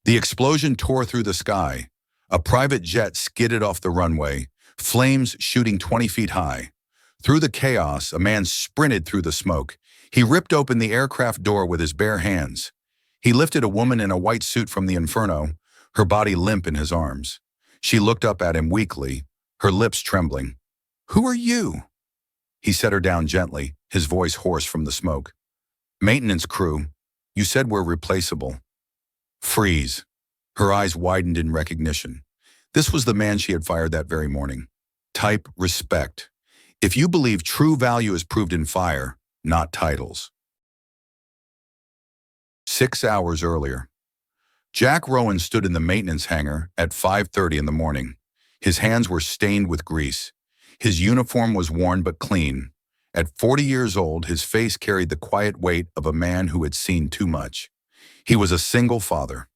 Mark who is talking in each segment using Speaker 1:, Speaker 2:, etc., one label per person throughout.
Speaker 1: The explosion tore through the sky. A private jet skidded off the runway, flames shooting 20 feet high. Through the chaos, a man sprinted through the smoke. He ripped open the aircraft door with his bare hands. He lifted a woman in a white suit from the inferno, her body limp in his arms. She looked up at him weakly, her lips trembling. "Who are you?" He set her down gently, his voice hoarse from the smoke. "Maintenance crew. You said we're replaceable." Freeze. Her eyes widened in recognition. This was the man she had fired that very morning. Type respect. If you believe true value is proved in fire, not titles. 6 hours earlier. Jack Rowan stood in the maintenance hangar at 5:30 in the morning. His hands were stained with grease. His uniform was worn but clean. At 40 years old, his face carried the quiet weight of a man who had seen too much. He was a single father.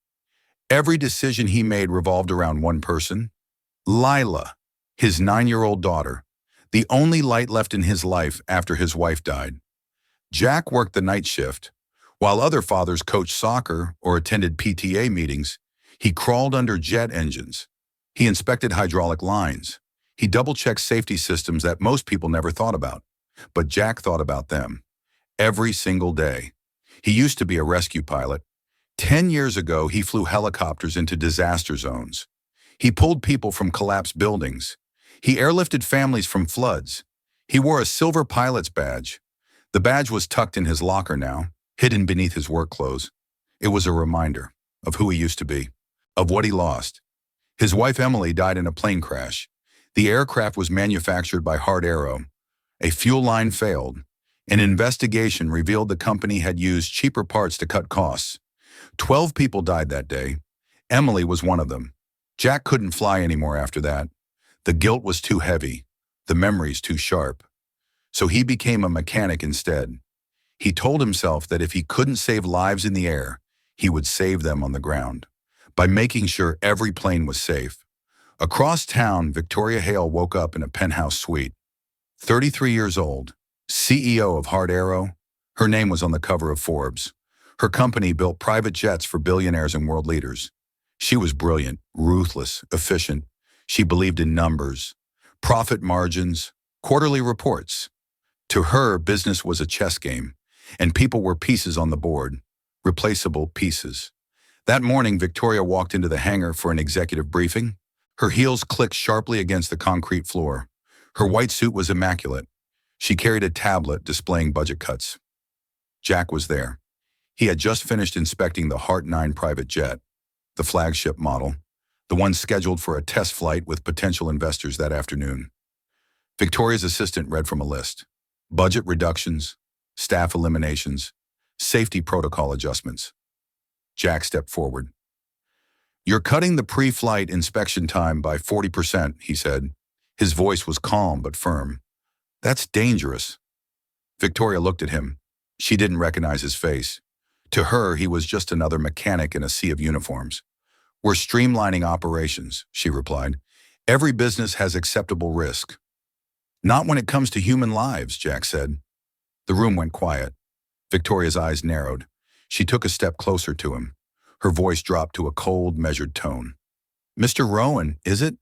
Speaker 1: Every decision he made revolved around one person, Lila, his 9-year-old daughter, the only light left in his life after his wife died. Jack worked the night shift. While other fathers coached soccer or attended PTA meetings, he crawled under jet engines. He inspected hydraulic lines. He double-checked safety systems that most people never thought about. But Jack thought about them. Every single day. He used to be a rescue pilot. 10 years ago, he flew helicopters into disaster zones. He pulled people from collapsed buildings. He airlifted families from floods. He wore a silver pilot's badge. The badge was tucked in his locker now, hidden beneath his work clothes. It was a reminder of who he used to be, of what he lost. His wife Emily died in a plane crash. The aircraft was manufactured by Hard Arrow. A fuel line failed. An investigation revealed the company had used cheaper parts to cut costs. 12 people died that day. Emily was one of them. Jack couldn't fly anymore after that. The guilt was too heavy, the memories too sharp. So he became a mechanic instead. He told himself that if he couldn't save lives in the air, he would save them on the ground, by making sure every plane was safe. Across town, Victoria Hale woke up in a penthouse suite. 33 years old, CEO of Hard Arrow. Her name was on the cover of Forbes. Her company built private jets for billionaires and world leaders. She was brilliant, ruthless, efficient. She believed in numbers, profit margins, quarterly reports. To her, business was a chess game, and people were pieces on the board, replaceable pieces. That morning, Victoria walked into the hangar for an executive briefing. Her heels clicked sharply against the concrete floor. Her white suit was immaculate. She carried a tablet displaying budget cuts. Jack was there. He had just finished inspecting the Heart 9 private jet, the flagship model, the one scheduled for a test flight with potential investors that afternoon. Victoria's assistant read from a list. Budget reductions, staff eliminations, safety protocol adjustments. Jack stepped forward. "You're cutting the pre-flight inspection time by 40%, he said. His voice was calm but firm. "That's dangerous." Victoria looked at him. She didn't recognize his face. To her, he was just another mechanic in a sea of uniforms. "We're streamlining operations," she replied. "Every business has acceptable risk." "Not when it comes to human lives," Jack said. The room went quiet. Victoria's eyes narrowed. She took a step closer to him. Her voice dropped to a cold, measured tone. "Mr. Rowan, is it?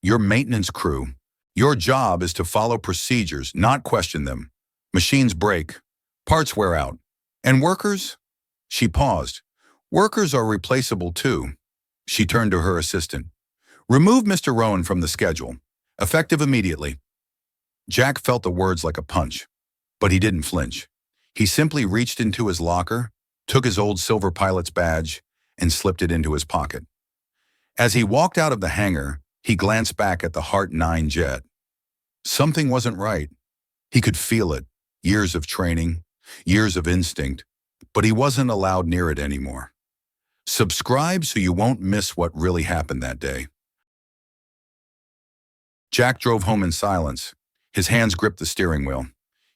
Speaker 1: Your maintenance crew. Your job is to follow procedures, not question them. Machines break. Parts wear out. And workers?" She paused. "Workers are replaceable too." She turned to her assistant. "Remove Mr. Rowan from the schedule. Effective immediately." Jack felt the words like a punch, but he didn't flinch. He simply reached into his locker, took his old silver pilot's badge, and slipped it into his pocket. As he walked out of the hangar, he glanced back at the Heart 9 jet. Something wasn't right. He could feel it. Years of training, years of instinct, but he wasn't allowed near it anymore. Subscribe so you won't miss what really happened that day. Jack drove home in silence. His hands gripped the steering wheel.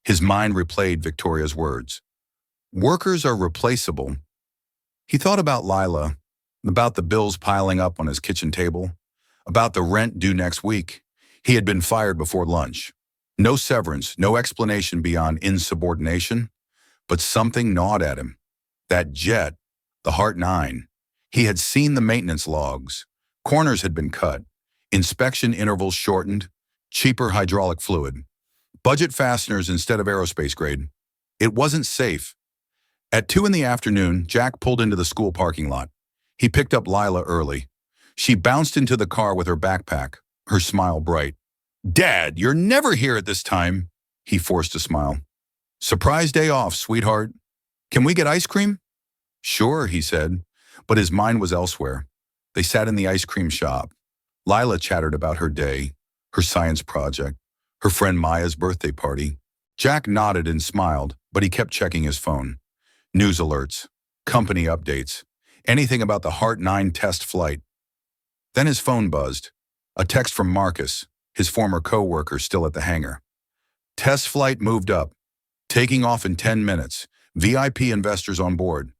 Speaker 1: His mind replayed Victoria's words. Workers are replaceable. He thought about Lila, about the bills piling up on his kitchen table, about the rent due next week. He had been fired before lunch. No severance, no explanation beyond insubordination, but something gnawed at him. That jet, the Heart 9, He had seen the maintenance logs. Corners had been cut, inspection intervals shortened, cheaper hydraulic fluid, budget fasteners instead of aerospace grade. It wasn't safe. At 2 in the afternoon, Jack pulled into the school parking lot. He picked up Lila early. She bounced into the car with her backpack, her smile bright. "Dad, you're never here at this time." He forced a smile. "Surprise day off, sweetheart. Can we get ice cream?" "Sure," he said, but his mind was elsewhere. They sat in the ice cream shop. Lila chattered about her day, her science project, her friend Maya's birthday party. Jack nodded and smiled, but he kept checking his phone. News alerts, company updates, anything about the Heart 9 test flight. Then his phone buzzed. A text from Marcus, his former co-worker still at the hangar. "Test flight moved up. Taking off in 10 minutes. VIP investors on board.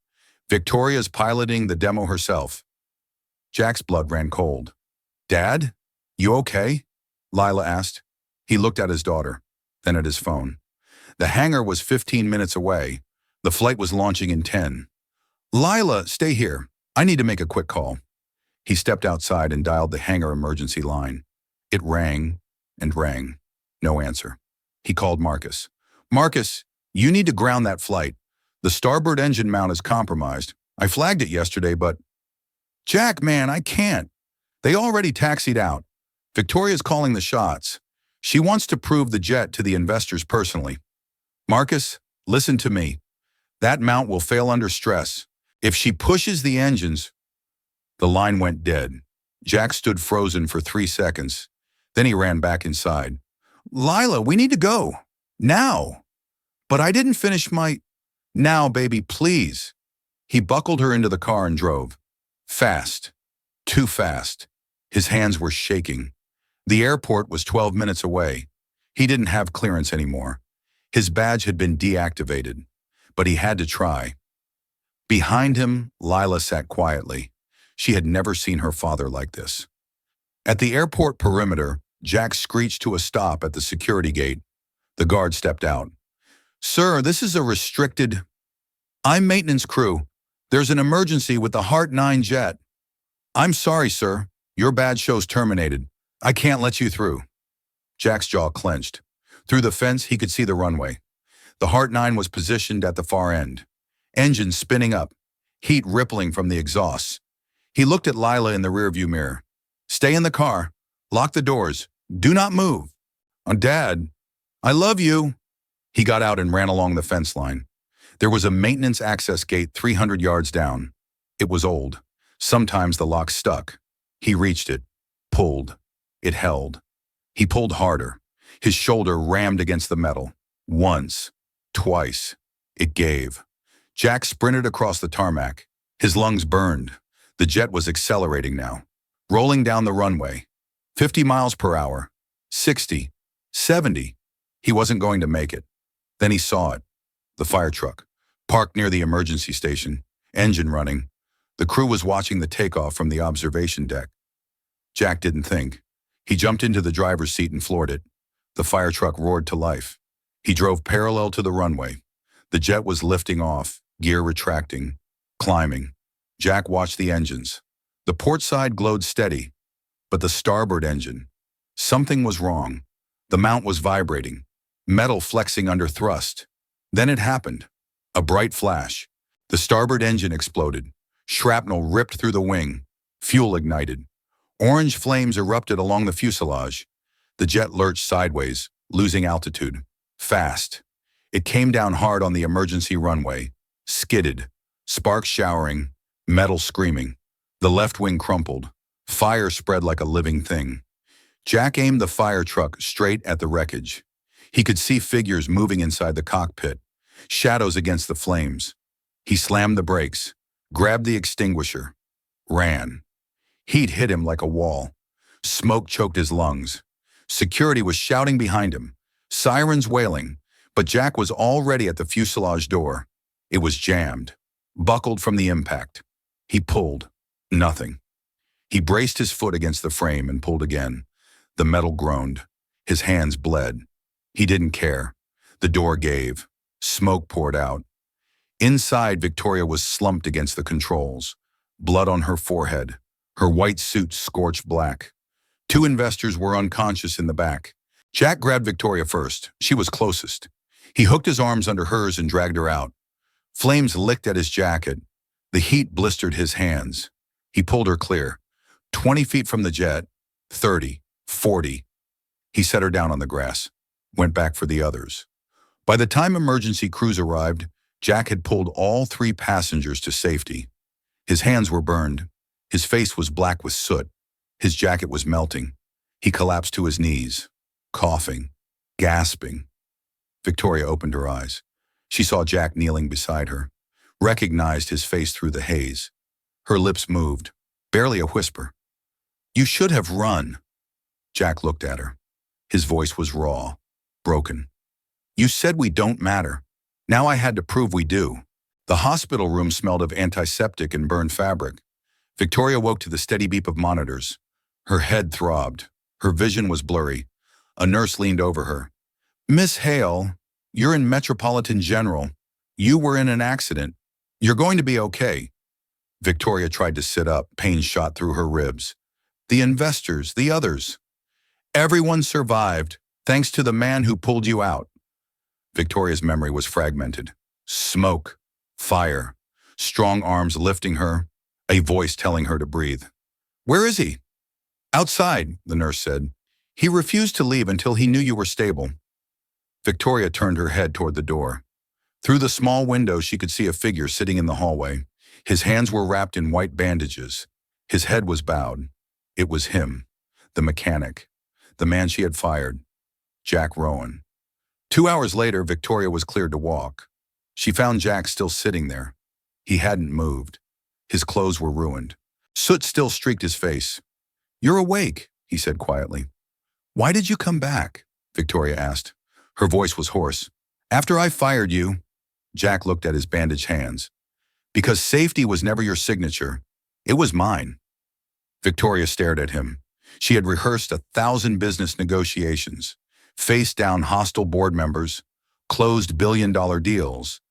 Speaker 1: Victoria's piloting the demo herself." Jack's blood ran cold. "Dad, you okay?" Lila asked. He looked at his daughter, then at his phone. The hangar was 15 minutes away. The flight was launching in 10. "Lila, stay here. I need to make a quick call." He stepped outside and dialed the hangar emergency line. It rang and rang. No answer. He called Marcus. "Marcus, you need to ground that flight. The starboard engine mount is compromised. I flagged it yesterday, but—" "Jack, man, I can't. They already taxied out. Victoria's calling the shots. She wants to prove the jet to the investors personally. Marcus, listen to me. That mount will fail under stress. If she pushes the engines—" The line went dead. Jack stood frozen for 3 seconds. Then he ran back inside. "Lila, we need to go. Now." "But I didn't finish my—" "Now, baby, please." He buckled her into the car and drove. Fast. Too fast. His hands were shaking. The airport was 12 minutes away. He didn't have clearance anymore. His badge had been deactivated, but he had to try. Behind him, Lila sat quietly. She had never seen her father like this. At the airport perimeter, Jack screeched to a stop at the security gate. The guard stepped out. "Sir, this is a restricted—" "I'm maintenance crew. There's an emergency with the Heart 9 jet." "I'm sorry, sir. Your badge shows terminated. I can't let you through." Jack's jaw clenched. Through the fence, he could see the runway. The Heart 9 was positioned at the far end. Engines spinning up, heat rippling from the exhausts. He looked at Lila in the rearview mirror. "Stay in the car. Lock the doors. Do not move." "Dad, I love you." He got out and ran along the fence line. There was a maintenance access gate 300 yards down. It was old. Sometimes the lock stuck. He reached it, pulled. It held. He pulled harder. His shoulder rammed against the metal. Once, twice. It gave. Jack sprinted across the tarmac. His lungs burned. The jet was accelerating now, rolling down the runway. 50 miles per hour. 60. 70. He wasn't going to make it. Then he saw it. The fire truck, parked near the emergency station, engine running. The crew was watching the takeoff from the observation deck. Jack didn't think. He jumped into the driver's seat and floored it. The fire truck roared to life. He drove parallel to the runway. The jet was lifting off, gear retracting, climbing. Jack watched the engines. The port side glowed steady, but the starboard engine, something was wrong. The mount was vibrating, metal flexing under thrust. Then it happened. A bright flash. The starboard engine exploded. Shrapnel ripped through the wing. Fuel ignited. Orange flames erupted along the fuselage. The jet lurched sideways, losing altitude. Fast. It came down hard on the emergency runway. Skidded. Sparks showering. Metal screaming. The left wing crumpled. Fire spread like a living thing. Jack aimed the fire truck straight at the wreckage. He could see figures moving inside the cockpit, shadows against the flames. He slammed the brakes, grabbed the extinguisher, ran. Heat hit him like a wall. Smoke choked his lungs. Security was shouting behind him, sirens wailing, but Jack was already at the fuselage door. It was jammed, buckled from the impact. He pulled. Nothing. He braced his foot against the frame and pulled again. The metal groaned. His hands bled. He didn't care. The door gave. Smoke poured out. Inside, Victoria was slumped against the controls. blood on her forehead, her white suit scorched black. Two investors were unconscious in the back. Jack grabbed Victoria first. She was closest. He hooked his arms under hers and dragged her out. Flames licked at his jacket. The heat blistered his hands. He pulled her clear. 20 feet from the jet, 30, 40. He set her down on the grass, went back for the others. By the time emergency crews arrived, Jack had pulled all three passengers to safety. His hands were burned. His face was black with soot. His jacket was melting. He collapsed to his knees, coughing, gasping. Victoria opened her eyes. She saw Jack kneeling beside her, recognized his face through the haze. Her lips moved, barely a whisper. "You should have run." Jack looked at her. His voice was raw, broken. "You said we don't matter. Now I had to prove we do." The hospital room smelled of antiseptic and burned fabric. Victoria woke to the steady beep of monitors. Her head throbbed. Her vision was blurry. A nurse leaned over her. "Miss Hale, you're in Metropolitan General. You were in an accident. You're going to be okay." Victoria tried to sit up. Pain shot through her ribs. "The investors, the others." "Everyone survived, thanks to the man who pulled you out." Victoria's memory was fragmented. Smoke, fire, strong arms lifting her, a voice telling her to breathe. "Where is he?" "Outside," the nurse said. "He refused to leave until he knew you were stable." Victoria turned her head toward the door. Through the small window, she could see a figure sitting in the hallway. His hands were wrapped in white bandages. His head was bowed. It was him, the mechanic, the man she had fired, Jack Rowan. 2 hours later, Victoria was cleared to walk. She found Jack still sitting there. He hadn't moved. His clothes were ruined. Soot still streaked his face. "You're awake," he said quietly. "Why did you come back?" Victoria asked. Her voice was hoarse. "After I fired you," Jack looked at his bandaged hands. "Because safety was never your signature. It was mine." Victoria stared at him. She had rehearsed 1,000 business negotiations, faced down hostile board members, closed billion-dollar deals,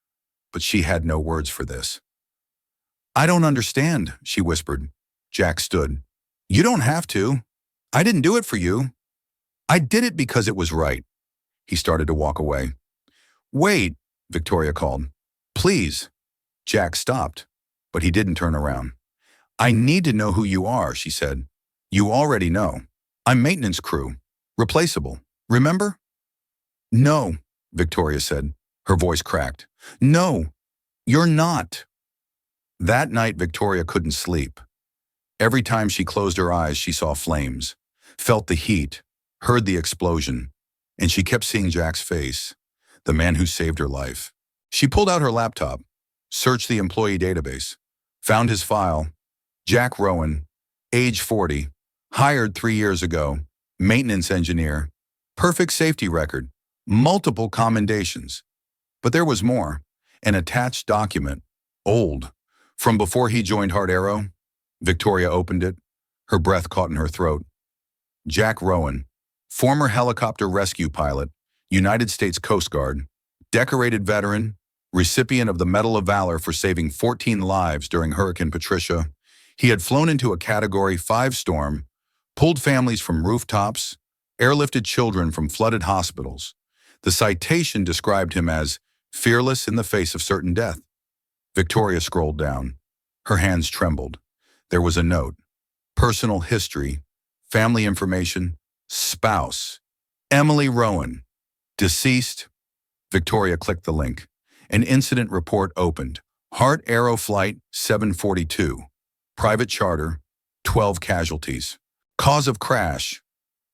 Speaker 1: but she had no words for this. "I don't understand," she whispered. Jack stood. "You don't have to. I didn't do it for you. I did it because it was right." He started to walk away. "Wait," Victoria called. "Please." Jack stopped, but he didn't turn around. "I need to know who you are," she said. "You already know. I'm maintenance crew. Replaceable. Remember?" "No," Victoria said. Her voice cracked. "No, you're not." That night, Victoria couldn't sleep. Every time she closed her eyes, she saw flames, felt the heat, heard the explosion, and she kept seeing Jack's face, the man who saved her life. She pulled out her laptop, searched the employee database, found his file. Jack Rowan, age 40, hired 3 years ago, maintenance engineer, perfect safety record, multiple commendations. But there was more, an attached document, old, from before he joined Hard Arrow. Victoria opened it. Her breath caught in her throat. Jack Rowan, former helicopter rescue pilot, United States Coast Guard, decorated veteran, recipient of the Medal of Valor for saving 14 lives during Hurricane Patricia. He had flown into a Category 5 storm, pulled families from rooftops, airlifted children from flooded hospitals. The citation described him as fearless in the face of certain death. Victoria scrolled down. Her hands trembled. There was a note. Personal history, family information, spouse, Emily Rowan, deceased. Victoria clicked the link. An incident report opened. Hard Arrow Flight 742. Private charter, 12 casualties. Cause of crash,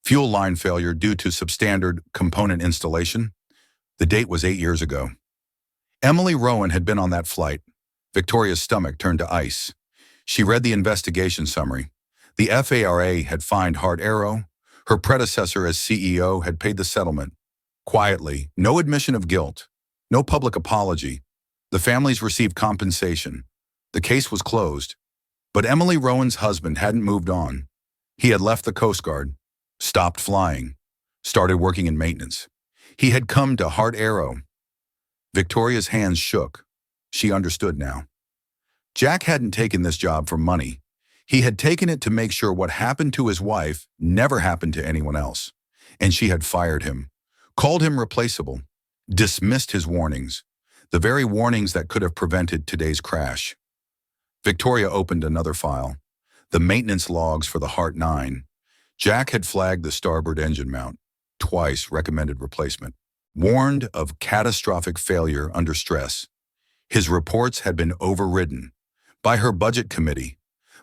Speaker 1: fuel line failure due to substandard component installation. The date was 8 years ago. Emily Rowan had been on that flight. Victoria's stomach turned to ice. She read the investigation summary. The FARA had fined Hard Arrow. Her predecessor as CEO had paid the settlement. Quietly, no admission of guilt, no public apology. The families received compensation. The case was closed. But Emily Rowan's husband hadn't moved on. He had left the Coast Guard, stopped flying, started working in maintenance. He had come to Hard Arrow. Victoria's hands shook. She understood now. Jack hadn't taken this job for money. He had taken it to make sure what happened to his wife never happened to anyone else. And she had fired him, called him replaceable, dismissed his warnings, the very warnings that could have prevented today's crash. Victoria opened another file, the maintenance logs for the Heart 9. Jack had flagged the starboard engine mount, twice recommended replacement, warned of catastrophic failure under stress. His reports had been overridden by her budget committee,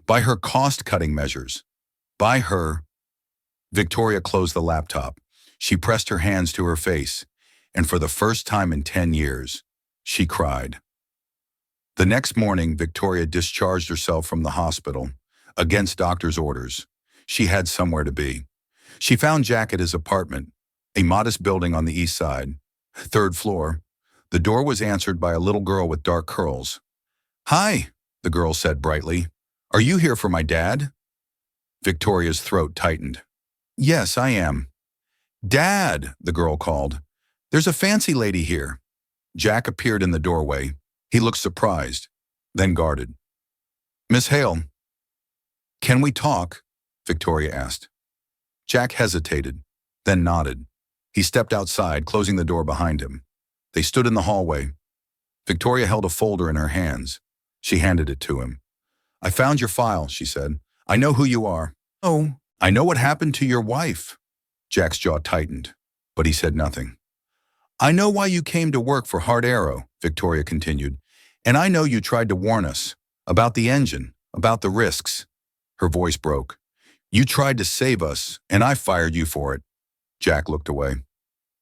Speaker 1: by her cost-cutting measures, by her. Victoria closed the laptop. She pressed her hands to her face, and for the first time in 10 years, she cried. The next morning, Victoria discharged herself from the hospital, against doctor's orders. She had somewhere to be. She found Jack at his apartment, a modest building on the east side, 3rd floor. The door was answered by a little girl with dark curls. "Hi," the girl said brightly. "Are you here for my dad?" Victoria's throat tightened. "Yes, I am." "Dad," the girl called. "There's a fancy lady here." Jack appeared in the doorway. He looked surprised, then guarded. "Miss Hale." "Can we talk?" Victoria asked. Jack hesitated, then nodded. He stepped outside, closing the door behind him. They stood in the hallway. Victoria held a folder in her hands. She handed it to him. "I found your file," she said. "I know who you are." "Oh, I know what happened to your wife." Jack's jaw tightened, but he said nothing. "I know why you came to work for Heart Arrow," Victoria continued. "And I know you tried to warn us about the engine, about the risks." Her voice broke. "You tried to save us, and I fired you for it." Jack looked away.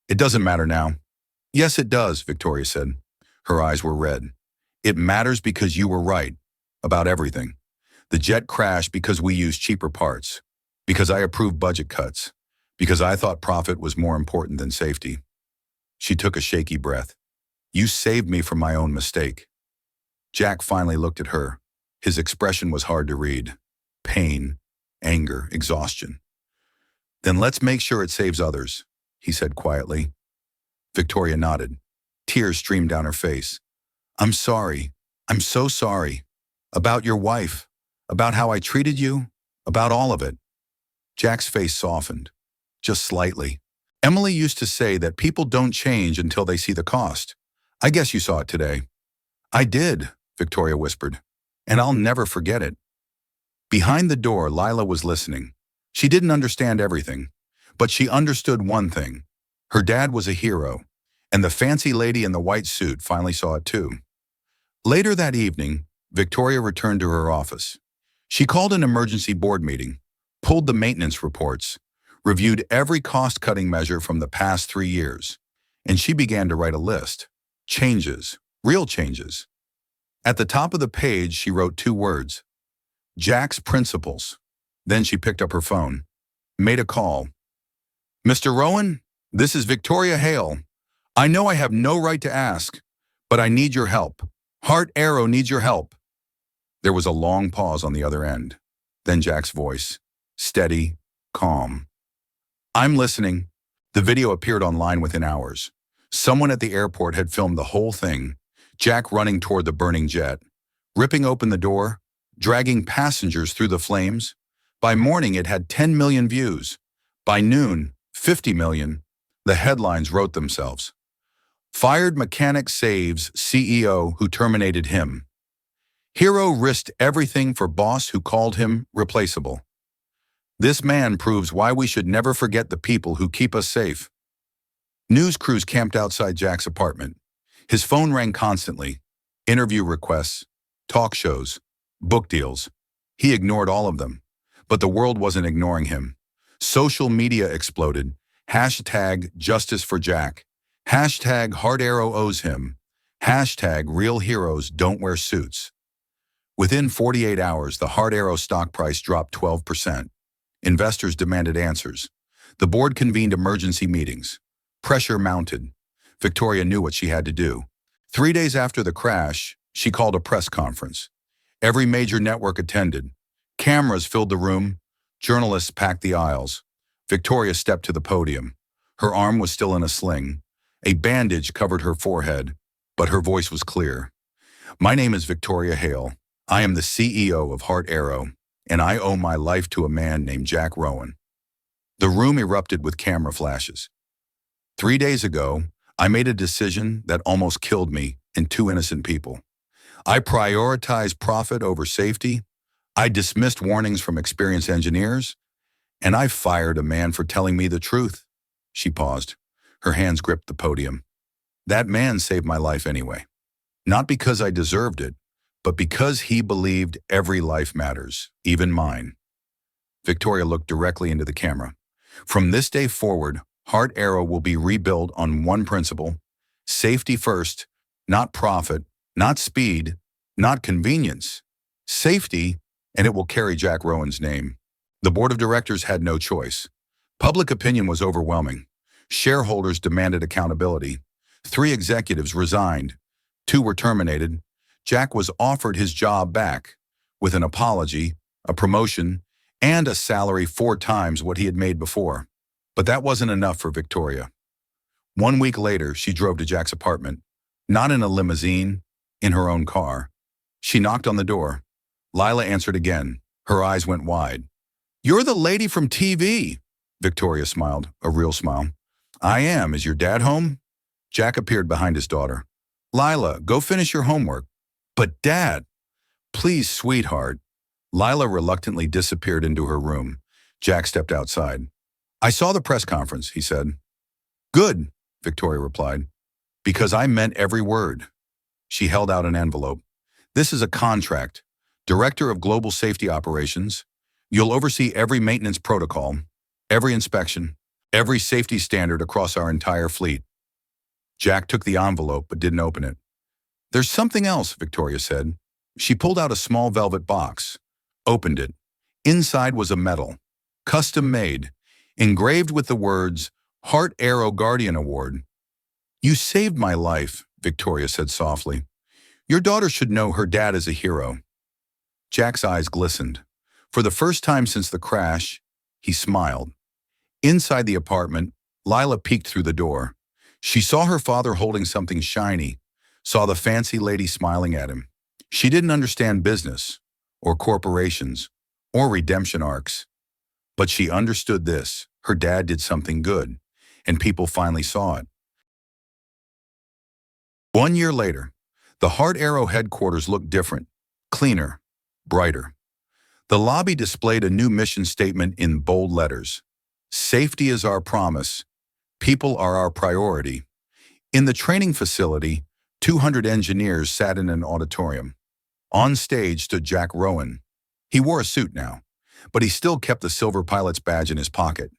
Speaker 1: "It doesn't matter now." "Yes, it does," Victoria said. Her eyes were red. "It matters because you were right about everything. The jet crashed because we used cheaper parts, because I approved budget cuts, because I thought profit was more important than safety." She took a shaky breath. "You saved me from my own mistake." Jack finally looked at her. His expression was hard to read. Pain, anger, exhaustion. "Then let's make sure it saves others," he said quietly. Victoria nodded. Tears streamed down her face. "I'm sorry. I'm so sorry. About your wife. About how I treated you. About all of it." Jack's face softened. Just slightly. "Emily used to say that people don't change until they see the cost. I guess you saw it today." "I did," Victoria whispered. "And I'll never forget it." Behind the door, Lila was listening. She didn't understand everything, but she understood one thing. Her dad was a hero, and the fancy lady in the white suit finally saw it too. Later that evening, Victoria returned to her office. She called an emergency board meeting, pulled the maintenance reports, reviewed every cost-cutting measure from the past 3 years, and she began to write a list. Changes, real changes. At the top of the page, she wrote 2 words: Jack's principles. Then she picked up her phone, made a call. "Mr. Rowan, this is Victoria Hale. I know I have no right to ask, but I need your help. Heart Arrow needs your help." There was a long pause on the other end. Then Jack's voice, steady, calm. "I'm listening." The video appeared online within hours. Someone at the airport had filmed the whole thing. Jack running toward the burning jet, ripping open the door, dragging passengers through the flames. By morning, it had 10 million views. By noon, 50 million. The headlines wrote themselves. "Fired mechanic saves CEO who terminated him. Hero risked everything for boss who called him replaceable. This man proves why we should never forget the people who keep us safe." News crews camped outside Jack's apartment. His phone rang constantly. Interview requests, talk shows, book deals. He ignored all of them. But the world wasn't ignoring him. Social media exploded. Hashtag justice for Jack. Hashtag Heart Arrow owes him. Hashtag real heroes don't wear suits. Within 48 hours, the Heart Arrow stock price dropped 12%. Investors demanded answers. The board convened emergency meetings. Pressure mounted. Victoria knew what she had to do. 3 days after the crash, she called a press conference. Every major network attended. Cameras filled the room. Journalists packed the aisles. Victoria stepped to the podium. Her arm was still in a sling. A bandage covered her forehead, but her voice was clear. "My name is Victoria Hale. I am the CEO of Heart Arrow, and I owe my life to a man named Jack Rowan. The room erupted with camera flashes. 3 days ago, I made a decision that almost killed me and two innocent people. I prioritized profit over safety. I dismissed warnings from experienced engineers, and I fired a man for telling me the truth. She paused. Her hands gripped the podium. That man saved my life anyway. Not because I deserved it, but because he believed every life matters, even mine. Victoria looked directly into the camera. From this day forward, Heart Arrow will be rebuilt on one principle: safety first, not profit, not speed, not convenience. Safety, and it will carry Jack Rowan's name. The board of directors had no choice. Public opinion was overwhelming. Shareholders demanded accountability. 3 executives resigned. 2 were terminated. Jack was offered his job back, with an apology, a promotion, and a salary 4 times what he had made before. But that wasn't enough for Victoria. 1 week later, she drove to Jack's apartment, not in a limousine, in her own car. She knocked on the door. Lila answered again. Her eyes went wide. "You're the lady from TV." Victoria smiled, a real smile. "I am. Is your dad home?" Jack appeared behind his daughter. "Lila, go finish your homework." "But Dad." "Please, sweetheart." Lila reluctantly disappeared into her room. Jack stepped outside. "I saw the press conference," he said. "Good," Victoria replied, "because I meant every word." She held out an envelope. "This is a contract. Director of Global Safety Operations. You'll oversee every maintenance protocol, every inspection, every safety standard across our entire fleet." Jack took the envelope but didn't open it. "There's something else," Victoria said. She pulled out a small velvet box, opened it. Inside was a medal, custom-made, engraved with the words, "Heart Arrow Guardian Award." "You saved my life," Victoria said softly. "Your daughter should know her dad is a hero." Jack's eyes glistened. For the first time since the crash, he smiled. Inside the apartment, Lila peeked through the door. She saw her father holding something shiny, saw the fancy lady smiling at him. She didn't understand business, or corporations, or redemption arcs. But she understood this: her dad did something good, and people finally saw it. 1 year later, the Heart Arrow headquarters looked different, cleaner, brighter. The lobby displayed a new mission statement in bold letters. "Safety is our promise. People are our priority." In the training facility, 200 engineers sat in an auditorium. On stage stood Jack Rowan. He wore a suit now, but he still kept the silver pilot's badge in his pocket.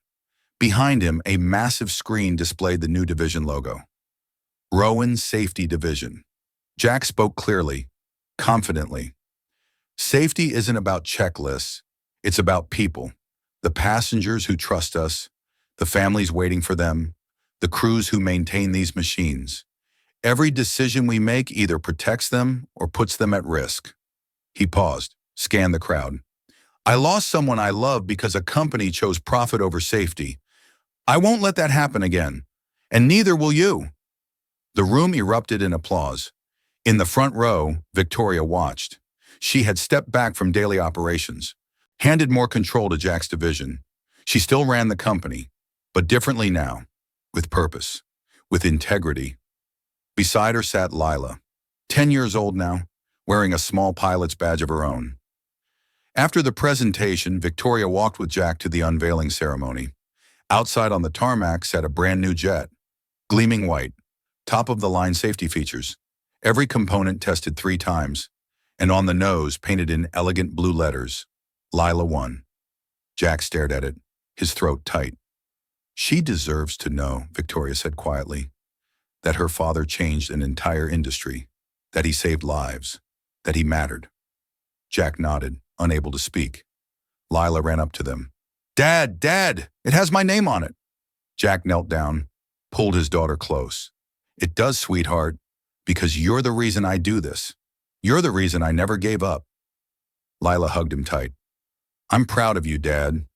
Speaker 1: Behind him, a massive screen displayed the new division logo. Rowan Safety Division. Jack spoke clearly, confidently. "Safety isn't about checklists. It's about people. The passengers who trust us, the families waiting for them, the crews who maintain these machines. Every decision we make either protects them or puts them at risk." He paused, scanned the crowd. "I lost someone I love because a company chose profit over safety. I won't let that happen again, and neither will you." The room erupted in applause. In the front row, Victoria watched. She had stepped back from daily operations, handed more control to Jack's division. She still ran the company, but differently now, with purpose, with integrity. Beside her sat Lila, 10 years old now, wearing a small pilot's badge of her own. After the presentation, Victoria walked with Jack to the unveiling ceremony. Outside on the tarmac sat a brand new jet, gleaming white, top-of-the-line safety features. Every component tested 3 times, and on the nose painted in elegant blue letters, Lila 1. Jack stared at it, his throat tight. "She deserves to know," Victoria said quietly, "that her father changed an entire industry, that he saved lives, that he mattered." Jack nodded, unable to speak. Lila ran up to them. "Dad, Dad, it has my name on it." Jack knelt down, pulled his daughter close. "It does, sweetheart, because you're the reason I do this. You're the reason I never gave up." Lila hugged him tight. "I'm proud of you, Dad."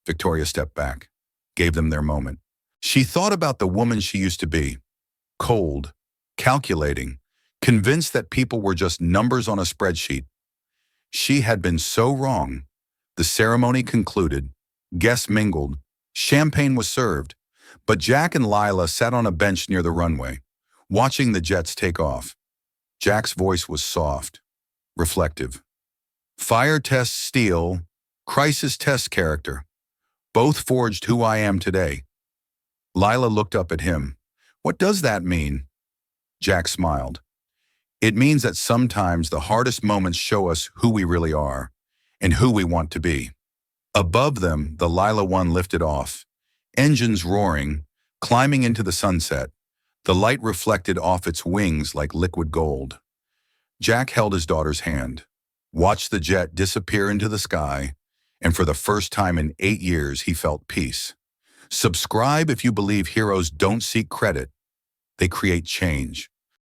Speaker 1: Victoria stepped back, gave them their moment. She thought about the woman she used to be, cold, calculating, convinced that people were just numbers on a spreadsheet. She had been so wrong. The ceremony concluded. Guests mingled. Champagne was served. But Jack and Lila sat on a bench near the runway, watching the jets take off. Jack's voice was soft, reflective. Fire test steel, crisis test character. Both forged who I am today. Lila looked up at him. What does that mean? Jack smiled. It means that sometimes the hardest moments show us who we really are and who we want to be. Above them, the Lila One lifted off, engines roaring, climbing into the sunset. The light reflected off its wings like liquid gold. Jack held his daughter's hand, watched the jet disappear into the sky, and for the first time in 8 years, he felt peace. Subscribe if you believe heroes don't seek credit. They create change.